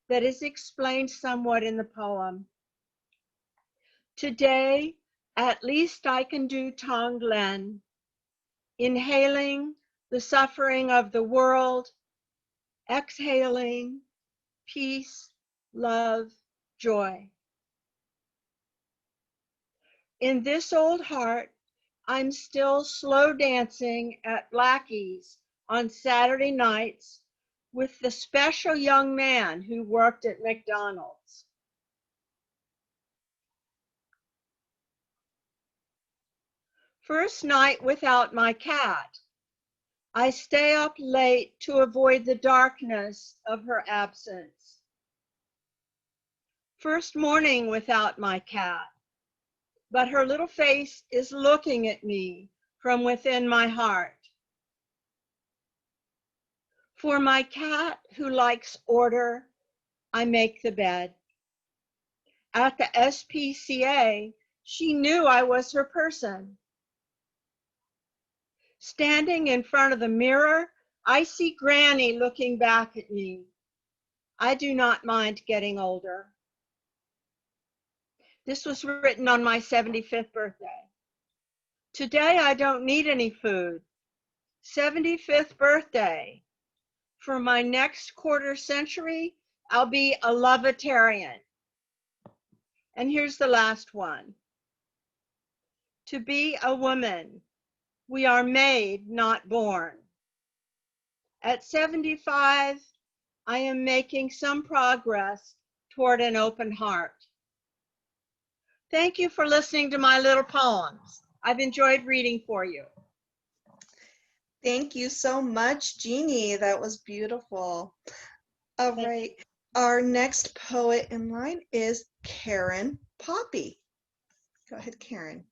that is explained somewhat in the poem. Today, at least I can do Tonglen, inhaling the suffering of the world, exhaling peace, love, joy. In this old heart, I'm still slow dancing at Blackie's on Saturday nights with the special young man who worked at McDonald's. First night without my cat. I stay up late to avoid the darkness of her absence. First morning without my cat, but her little face is looking at me from within my heart. For my cat who likes order, I make the bed. At the SPCA, she knew I was her person. Standing in front of the mirror, I see Granny looking back at me. I do not mind getting older. This was written on my 75th birthday. Today I don't need any food. 75th birthday. For my next quarter century, I'll be a lovetarian. And here's the last one. To be a woman, we are made, not born. At 75, I am making some progress toward an open heart. Thank you for listening to my little poems. I've enjoyed reading for you. Thank you so much, Jeannie. That was beautiful. All right. Our next poet in line is Karen Poppy. Go ahead, Karen.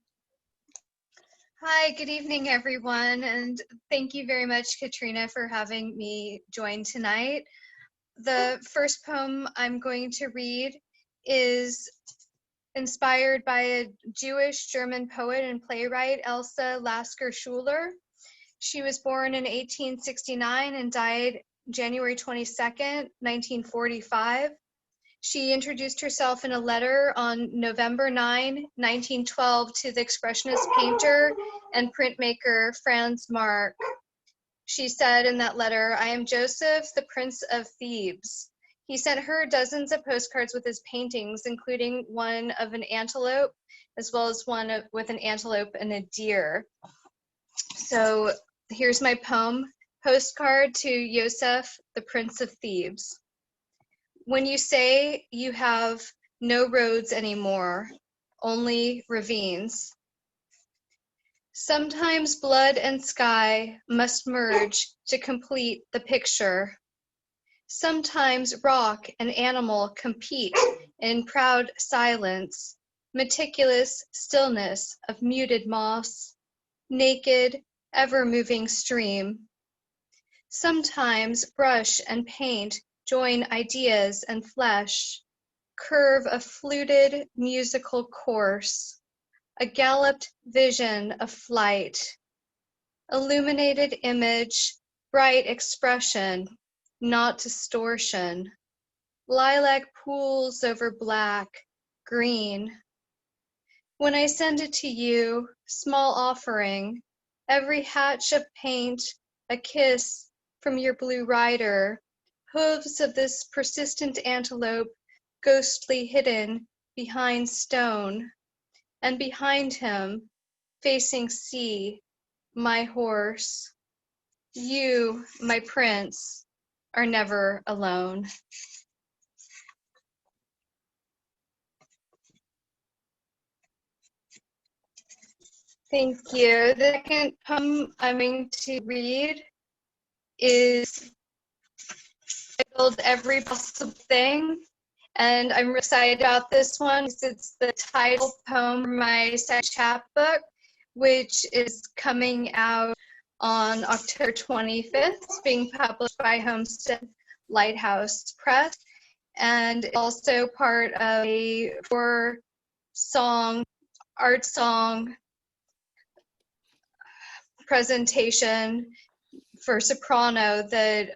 Hi, good evening, everyone, and thank you very much, Katrina, for having me join tonight. The first poem I'm going to read is inspired by a Jewish German poet and playwright, Elsa Lasker-Schuler. She was born in 1869 and died January 22nd, 1945. She introduced herself in a letter on November 9, 1912 to the expressionist painter and printmaker Franz Marc. She said in that letter, "I am Joseph, the Prince of Thebes." He sent her dozens of postcards with his paintings, including one of an antelope, as well as one with an antelope and a deer. So here's my poem, Postcard to Joseph, the Prince of Thebes. When you say you have no roads anymore, only ravines. Sometimes blood and sky must merge to complete the picture. Sometimes rock and animal compete in proud silence, meticulous stillness of muted moss, naked, ever-moving stream. Sometimes brush and paint join ideas and flesh, curve a fluted musical course, a galloped vision of flight, illuminated image, bright expression, not distortion, lilac pools over black, green. When I send it to you, small offering, every hatch of paint, a kiss from your blue rider, hooves of this persistent antelope, ghostly hidden behind stone, and behind him, facing sea, my horse. You, my prince, are never alone. Thank you. The second poem I'm going to read is titled Every Possible Thing. And I'm excited about this one because it's the title poem for my second chapbook, which is coming out on October 25th. It's being published by Homestead Lighthouse Press, and also part of a 4-song art song presentation for soprano that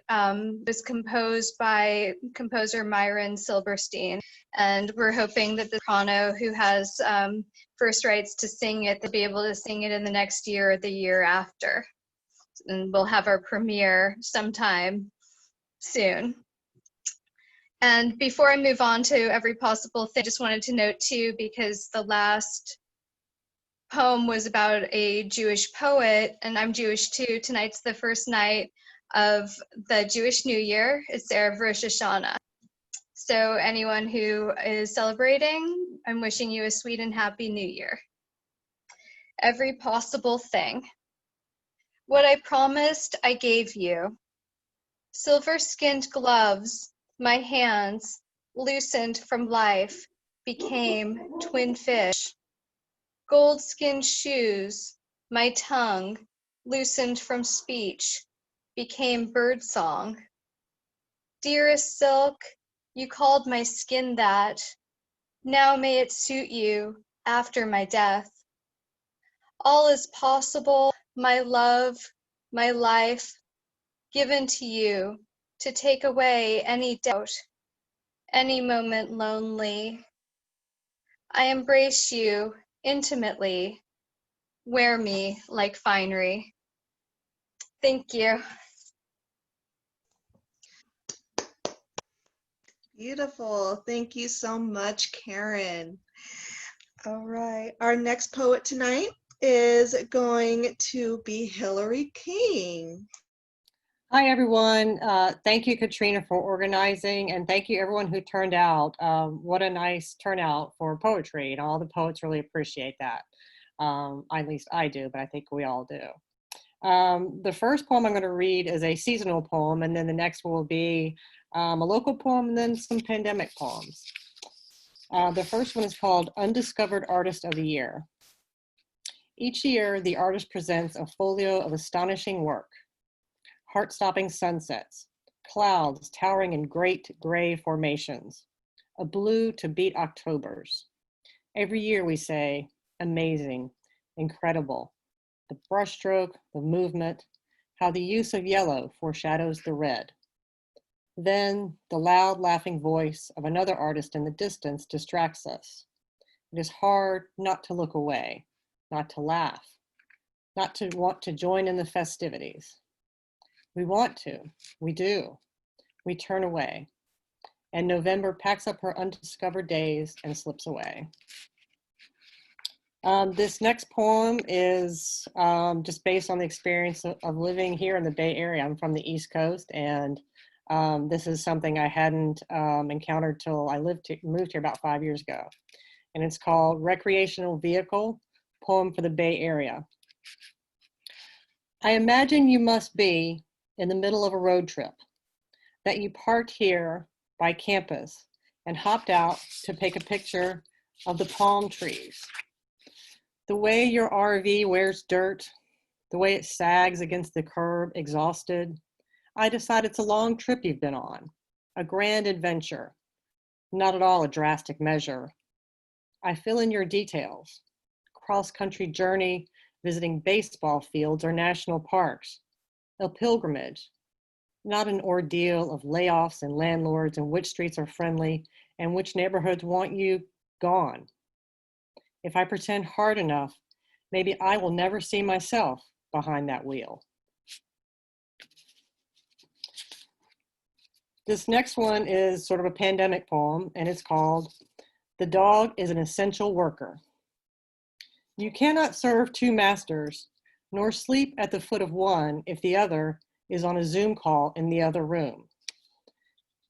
was composed by composer Myron Silverstein. And we're hoping that the soprano who has first rights to sing it, they'll be able to sing it in the next year or the year after. And we'll have our premiere sometime soon. And before I move on to every possible thing, I just wanted to note too, because the last poem was about a Jewish poet, and I'm Jewish too. Tonight's the first night of the Jewish New Year. It's Erev Rosh Hashanah. So anyone who is celebrating, I'm wishing you a sweet and happy New Year. Every possible thing. What I promised, I gave you. Silver-skinned gloves, my hands, loosened from life, became twin fish. Gold-skinned shoes, my tongue, loosened from speech, became birdsong. Dearest silk, you called my skin that. Now may it suit you after my death. All is possible, my love, my life, given to you to take away any doubt, any moment lonely. I embrace you intimately. Wear me like finery. Thank you. Beautiful. Thank you so much, Karen. All right. Our next poet tonight is going to be Hillary King. Hi, everyone. Thank you, Katrina, for organizing, and thank you, everyone who turned out. What a nice turnout for poetry, and all the poets really appreciate that. At least I do, but I think we all do. The first poem I'm going to read is a seasonal poem, and then the next will be a local poem, and then some pandemic poems. The first one is called Undiscovered Artist of the Year. Each year, the artist presents a folio of astonishing work. Heart-stopping sunsets, clouds towering in great gray formations, a blue to beat Octobers. Every year we say, amazing, incredible. The brushstroke, the movement, how the use of yellow foreshadows the red. Then the loud laughing voice of another artist in the distance distracts us. It is hard not to look away, not to laugh, not to want to join in the festivities. We want to, we do. We turn away, and November packs up her undiscovered days and slips away. This next poem is just based on the experience of living here in the Bay Area. I'm from the East Coast, and this is something I hadn't encountered till I moved here about 5 years ago. And it's called Recreational Vehicle, Poem for the Bay Area. I imagine you must be in the middle of a road trip, that you parked here by campus and hopped out to take a picture of the palm trees. The way your RV wears dirt, the way it sags against the curb, exhausted, I decide it's a long trip you've been on, a grand adventure, not at all a drastic measure. I fill in your details, cross-country journey, visiting baseball fields or national parks, a pilgrimage, not an ordeal of layoffs and landlords and which streets are friendly and which neighborhoods want you gone. If I pretend hard enough, maybe I will never see myself behind that wheel. This next one is sort of a pandemic poem, and it's called The Dog is an Essential Worker. You cannot serve two masters, nor sleep at the foot of one if the other is on a Zoom call in the other room.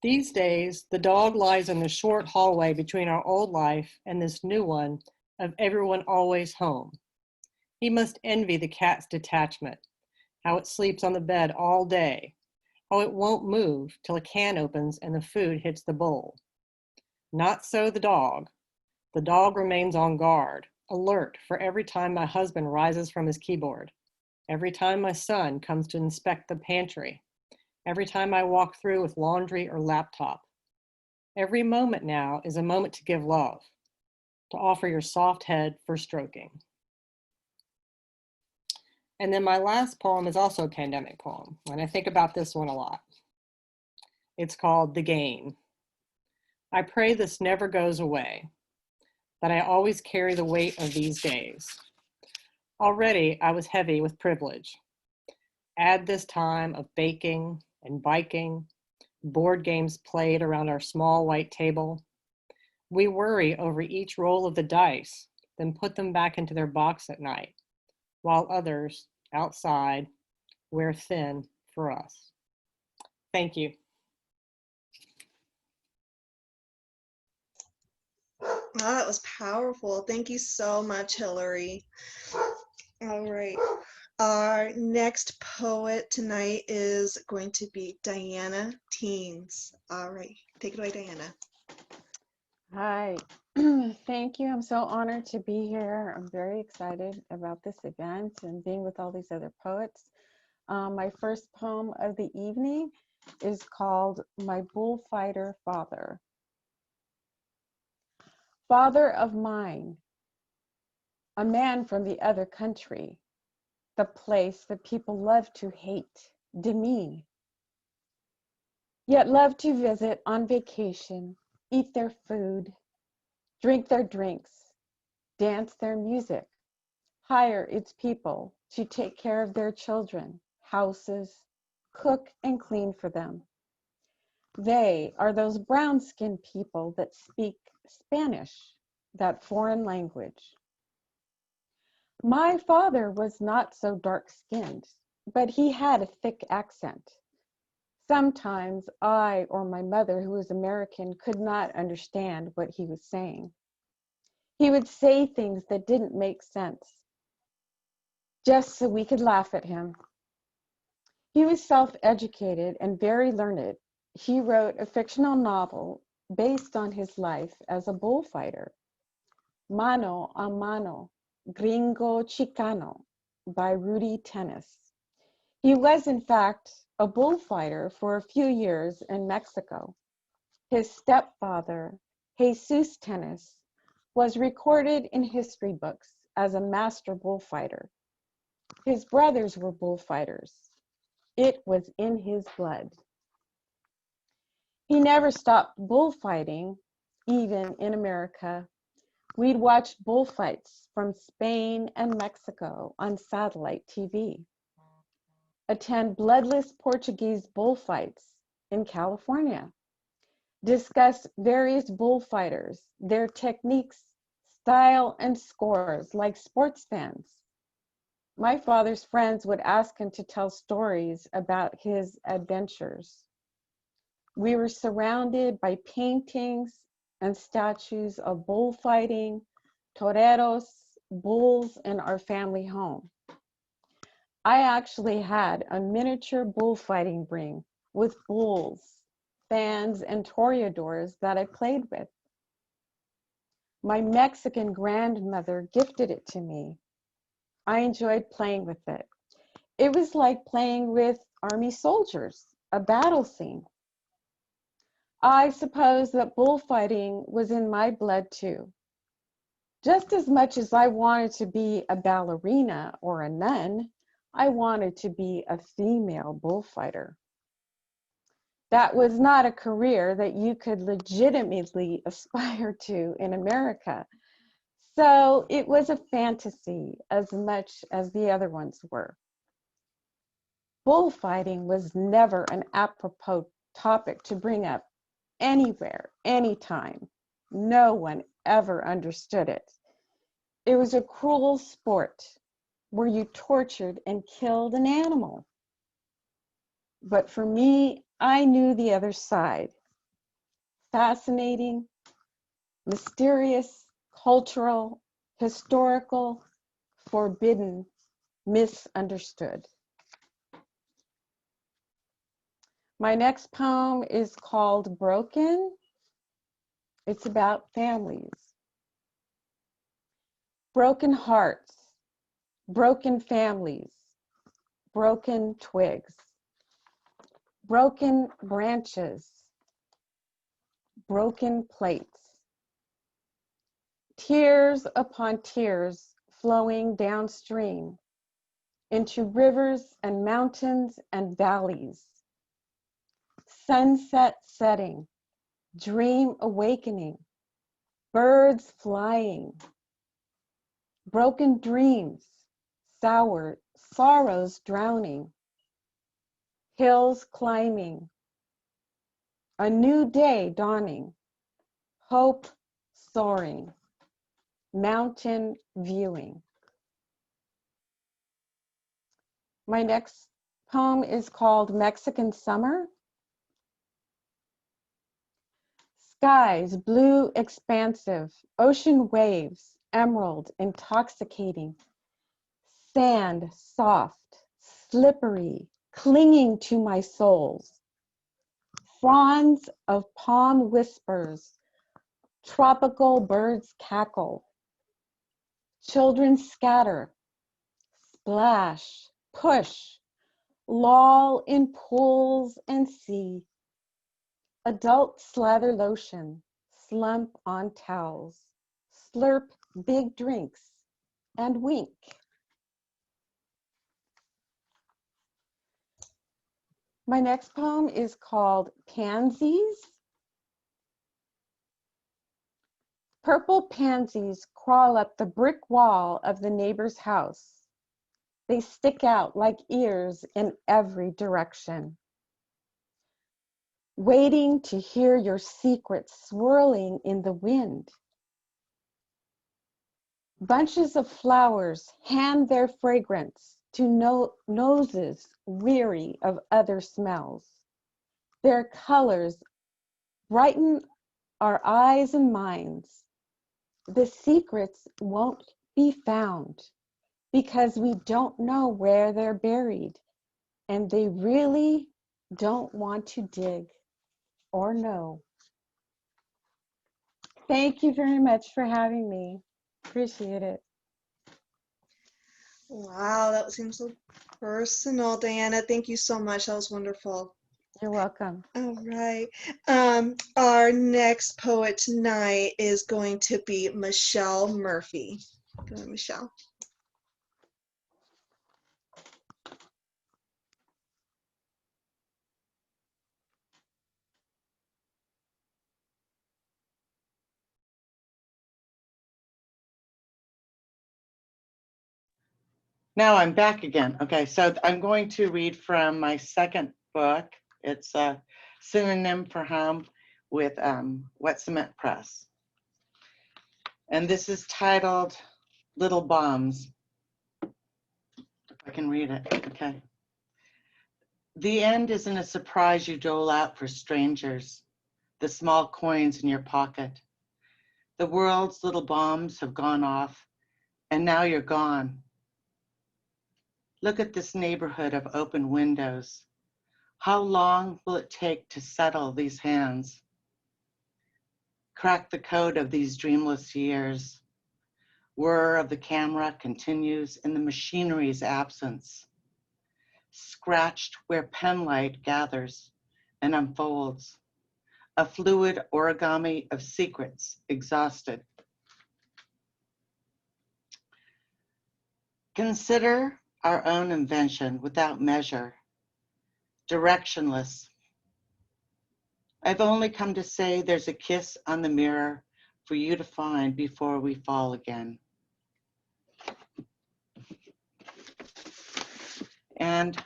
These days, the dog lies in the short hallway between our old life and this new one of everyone always home. He must envy the cat's detachment, how it sleeps on the bed all day, how it won't move till a can opens and the food hits the bowl. Not so the dog. The dog remains on guard, alert for every time my husband rises from his keyboard, every time my son comes to inspect the pantry, every time I walk through with laundry or laptop. Every moment now is a moment to give love, to offer your soft head for stroking. And then my last poem is also a pandemic poem, and I think about this one a lot. It's called The Gain. I pray this never goes away, that I always carry the weight of these days. Already I was heavy with privilege. Add this time of baking and biking, board games played around our small white table. We worry over each roll of the dice, then put them back into their box at night, while others outside wear thin for us. Thank you. Oh, that was powerful. Thank you so much, Hillary. All right. Our next poet tonight is going to be Diana Teens. All right. Take it away, Diana. Hi, thank you. I'm so honored to be here. I'm very excited about this event and being with all these other poets. My first poem of the evening is called My Bullfighter Father. Father of mine, a man from the other country, the place that people love to hate, demean, yet love to visit on vacation, eat their food, drink their drinks, dance their music, hire its people to take care of their children, houses, cook and clean for them. They are those brown-skinned people that speak Spanish, that foreign language. My father was not so dark-skinned, but he had a thick accent. Sometimes I or my mother, who was American, could not understand what he was saying. He would say things that didn't make sense, just so we could laugh at him. He was self-educated and very learned. He wrote a fictional novel based on his life as a bullfighter, Mano a Mano, Gringo Chicano, by Rudy Tennis. He was, in fact, a bullfighter for a few years in Mexico. His stepfather, Jesus Tennis, was recorded in history books as a master bullfighter. His brothers were bullfighters. It was in his blood. He never stopped bullfighting, even in America. We'd watch bullfights from Spain and Mexico on satellite TV. Attend bloodless Portuguese bullfights in California. Discuss various bullfighters, their techniques, style, and scores like sports fans. My father's friends would ask him to tell stories about his adventures. We were surrounded by paintings and statues of bullfighting, toreros, bulls in our family home. I actually had a miniature bullfighting ring with bulls, fans, and toreadors that I played with. My Mexican grandmother gifted it to me. I enjoyed playing with it. It was like playing with army soldiers, a battle scene. I suppose that bullfighting was in my blood too. Just as much as I wanted to be a ballerina or a nun, I wanted to be a female bullfighter. That was not a career that you could legitimately aspire to in America. So it was a fantasy as much as the other ones were. Bullfighting was never an apropos topic to bring up anywhere, anytime. No one ever understood it. It was a cruel sport where you tortured and killed an animal. But for me, I knew the other side. Fascinating, mysterious, cultural, historical, forbidden, misunderstood. My next poem is called Broken. It's about families. Broken hearts, broken families, broken twigs, broken branches, broken plates. Tears upon tears flowing downstream, into rivers and mountains and valleys. Sunset setting, dream awakening, birds flying, broken dreams, sorrows drowning, hills climbing, a new day dawning, hope soaring, mountain viewing. My next poem is called Mexican Summer. Skies blue expansive, ocean waves, emerald intoxicating, sand soft, slippery, clinging to my soles, fronds of palm whispers, tropical birds cackle, children scatter, splash, push, loll in pools and sea. Adults slather lotion, slump on towels, slurp big drinks, and wink. My next poem is called Pansies. Purple pansies crawl up the brick wall of the neighbor's house. They stick out like ears in every direction, waiting to hear your secrets swirling in the wind. Bunches of flowers hand their fragrance to noses weary of other smells. Their colors brighten our eyes and minds. The secrets won't be found because we don't know where they're buried, and they really don't want to dig or know. Thank you very much for having me. Appreciate it. Wow, that seems so personal, Diana. Thank you so much. That was wonderful. You're welcome. All right. Our next poet tonight is going to be Michelle Murphy. Go ahead, Michelle. Now I'm back again. Okay, so I'm going to read from my second book. It's a synonym for home with Wet Cement Press. And this is titled Little Bombs. If I can read it, okay. The end isn't a surprise you dole out for strangers, the small coins in your pocket. The world's little bombs have gone off, and now you're gone. Look at this neighborhood of open windows. How long will it take to settle these hands? Crack the code of these dreamless years. Whir of the camera continues in the machinery's absence. Scratched where penlight gathers and unfolds. A fluid origami of secrets exhausted. Consider our own invention without measure, directionless. I've only come to say there's a kiss on the mirror for you to find before we fall again. And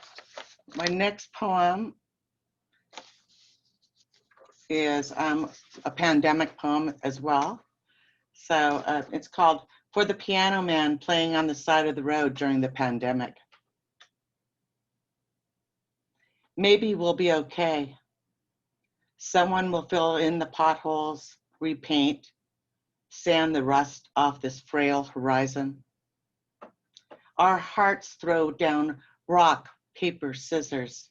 my next poem is a pandemic poem as well. So it's called For the Piano Man Playing on the Side of the Road During the Pandemic. Maybe we'll be okay. Someone will fill in the potholes, repaint, sand the rust off this frail horizon. Our hearts throw down rock, paper, scissors.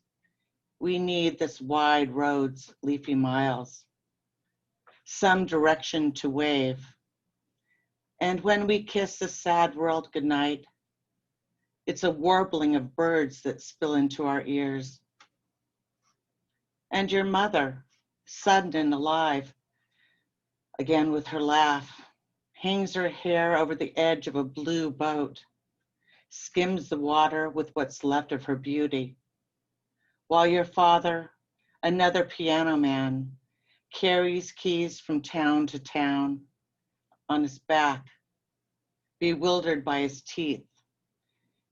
We need this wide road's leafy miles, some direction to wave. And when we kiss the sad world goodnight, it's a warbling of birds that spill into our ears. And your mother, sudden and alive, again with her laugh, hangs her hair over the edge of a blue boat, skims the water with what's left of her beauty, while your father, another piano man, carries keys from town to town on his back, bewildered by his teeth,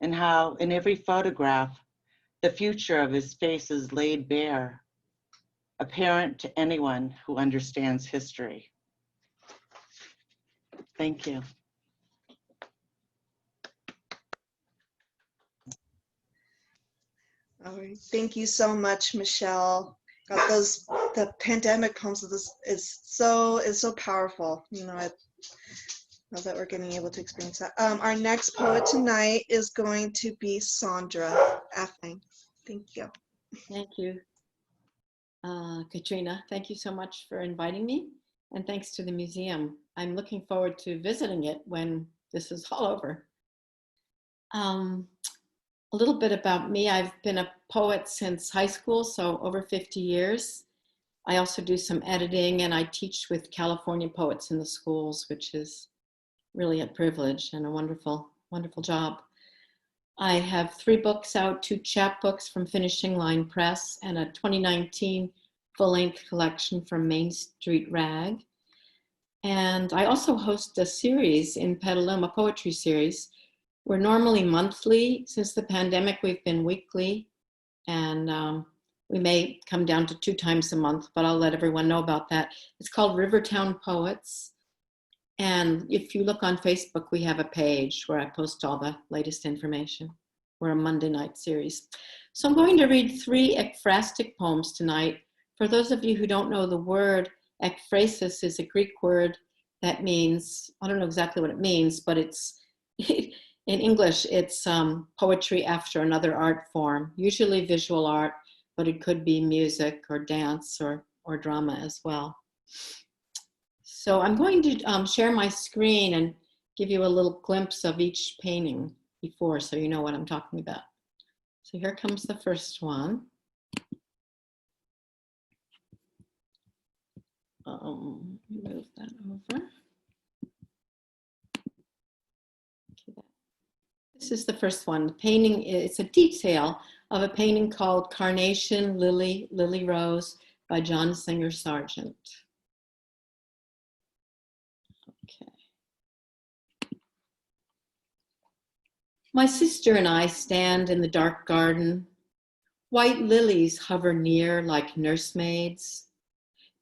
and how in every photograph, the future of his face is laid bare, apparent to anyone who understands history. Thank you. All right. Thank you so much, Michelle. God, the pandemic poems of this is so powerful. You know, I love that we're getting able to experience that. Our next poet tonight is going to be Sandra Affing. Thank you. Thank you, Katrina. Thank you so much for inviting me, and thanks to the museum. I'm looking forward to visiting it when this is all over. A little bit about me. I've been a poet since high school, so over 50 years. I also do some editing, and I teach with California poets in the schools, which is really a privilege and a wonderful, wonderful job. I have 3 books out, 2 chapbooks from Finishing Line Press, and a 2019 full-length collection from Main Street Rag. And I also host a series in Petaluma, poetry series. We're normally monthly. Since the pandemic, we've been weekly, and we may come down to 2 times a month, but I'll let everyone know about that. It's called Rivertown Poets. And if you look on Facebook, we have a page where I post all the latest information. We're a Monday night series. So I'm going to read 3 ekphrastic poems tonight. For those of you who don't know the word, ekphrasis is a Greek word that means, I don't know exactly what it means, but it's, in English, it's poetry after another art form, usually visual art, but it could be music or dance or drama as well. So I'm going to share my screen and give you a little glimpse of each painting before, so you know what I'm talking about. So here comes the first one. Move that over. Okay. This is the first one. The painting, it's a detail of a painting called Carnation, Lily, Lily Rose by John Singer Sargent. Okay. My sister and I stand in the dark garden. White lilies hover near like nursemaids.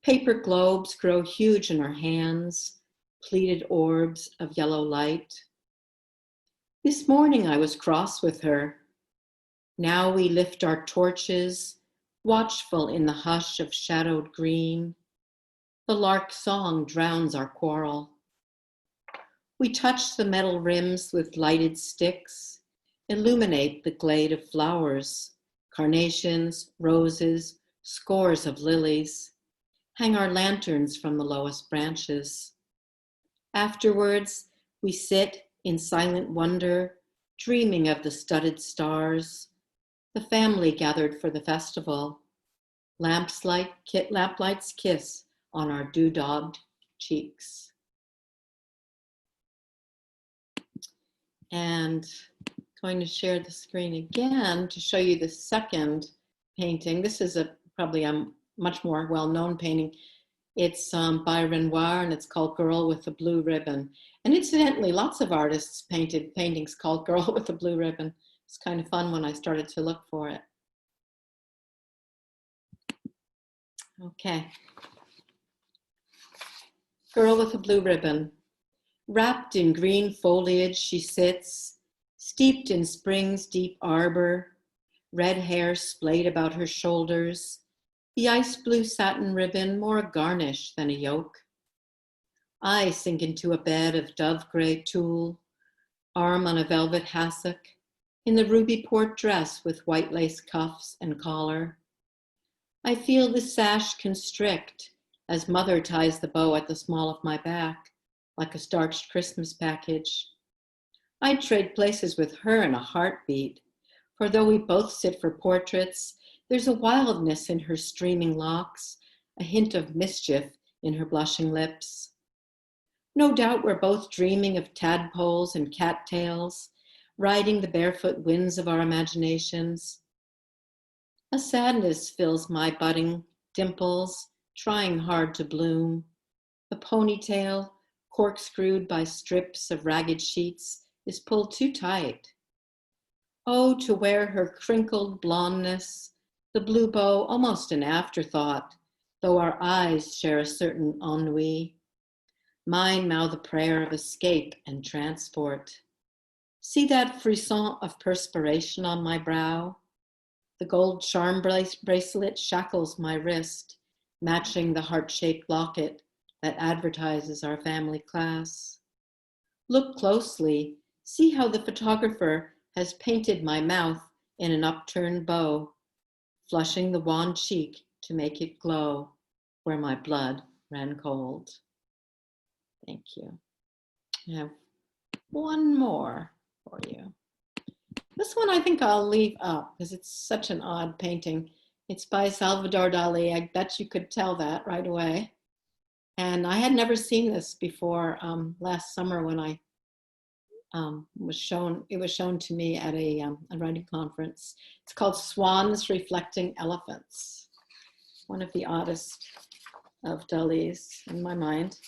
Paper globes grow huge in her hands, pleated orbs of yellow light. This morning I was cross with her. Now we lift our torches, watchful in the hush of shadowed green. The lark song drowns our quarrel. We touch the metal rims with lighted sticks, illuminate the glade of flowers, carnations, roses, scores of lilies, hang our lanterns from the lowest branches. Afterwards, we sit in silent wonder, dreaming of the studded stars, the family gathered for the festival, lamplights kiss on our dew-daubed cheeks. And going to share the screen again to show you the second painting. This is probably a much more well-known painting. It's by Renoir, and it's called Girl with a Blue Ribbon. And incidentally, lots of artists painted paintings called Girl with a Blue Ribbon. It's kind of fun when I started to look for it. Okay. Girl with a Blue Ribbon. Wrapped in green foliage, she sits, steeped in spring's deep arbor, red hair splayed about her shoulders, the ice blue satin ribbon more a garnish than a yoke. I sink into a bed of dove gray tulle, arm on a velvet hassock, in the ruby port dress with white lace cuffs and collar. I feel the sash constrict as mother ties the bow at the small of my back, like a starched Christmas package. I'd trade places with her in a heartbeat, for though we both sit for portraits, there's a wildness in her streaming locks, a hint of mischief in her blushing lips. No doubt we're both dreaming of tadpoles and cattails, riding the barefoot winds of our imaginations. A sadness fills my budding dimples, trying hard to bloom. The ponytail, corkscrewed by strips of ragged sheets, is pulled too tight. Oh, to wear her crinkled blondness, the blue bow almost an afterthought, though our eyes share a certain ennui. Mine mouth a prayer of escape and transport. See that frisson of perspiration on my brow? The gold charm bracelet shackles my wrist, matching the heart-shaped locket that advertises our family class. Look closely, see how the photographer has painted my mouth in an upturned bow, flushing the wan cheek to make it glow where my blood ran cold. Thank you. I have one more for you. This one I think I'll leave up because it's such an odd painting. It's by Salvador Dali. I bet you could tell that right away. And I had never seen this before last summer when I it was shown to me at a writing conference. It's called Swans Reflecting Elephants. One of the oddest of Dali's in my mind.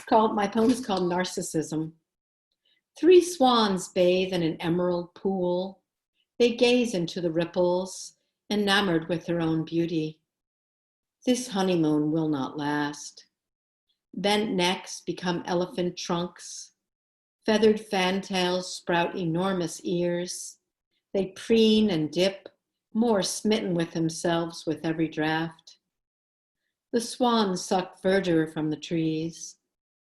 My poem is called Narcissism. 3 swans bathe in an emerald pool. They gaze into the ripples, enamored with their own beauty. This honeymoon will not last. Bent necks become elephant trunks. Feathered fantails sprout enormous ears. They preen and dip, more smitten with themselves with every draft. The swans suck verdure from the trees,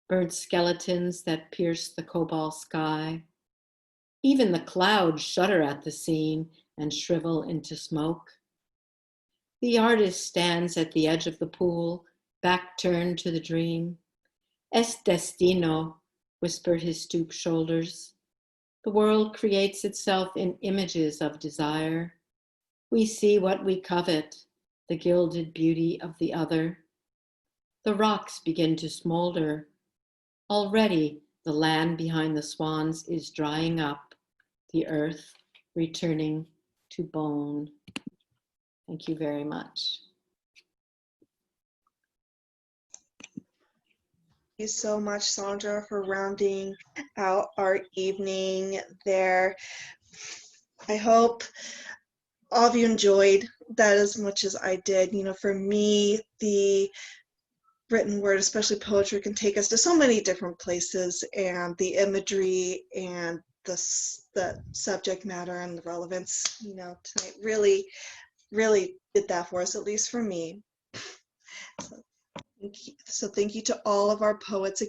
burnt skeletons that pierce the cobalt sky. Even the clouds shudder at the scene and shrivel into smoke. The artist stands at the edge of the pool, back turned to the dream. Es destino, whispered his stooped shoulders. The world creates itself in images of desire. We see what we covet, the gilded beauty of the other. The rocks begin to smolder. Already the land behind the swans is drying up, the earth returning to bone. Thank you very much. Thank you so much, Sandra, for rounding out our evening there. I hope all of you enjoyed that as much as I did. You know, for me, the written word, especially poetry, can take us to so many different places, and the imagery and the subject matter and the relevance, you know, tonight really, really did that for us, at least for me. So thank you to all of our poets.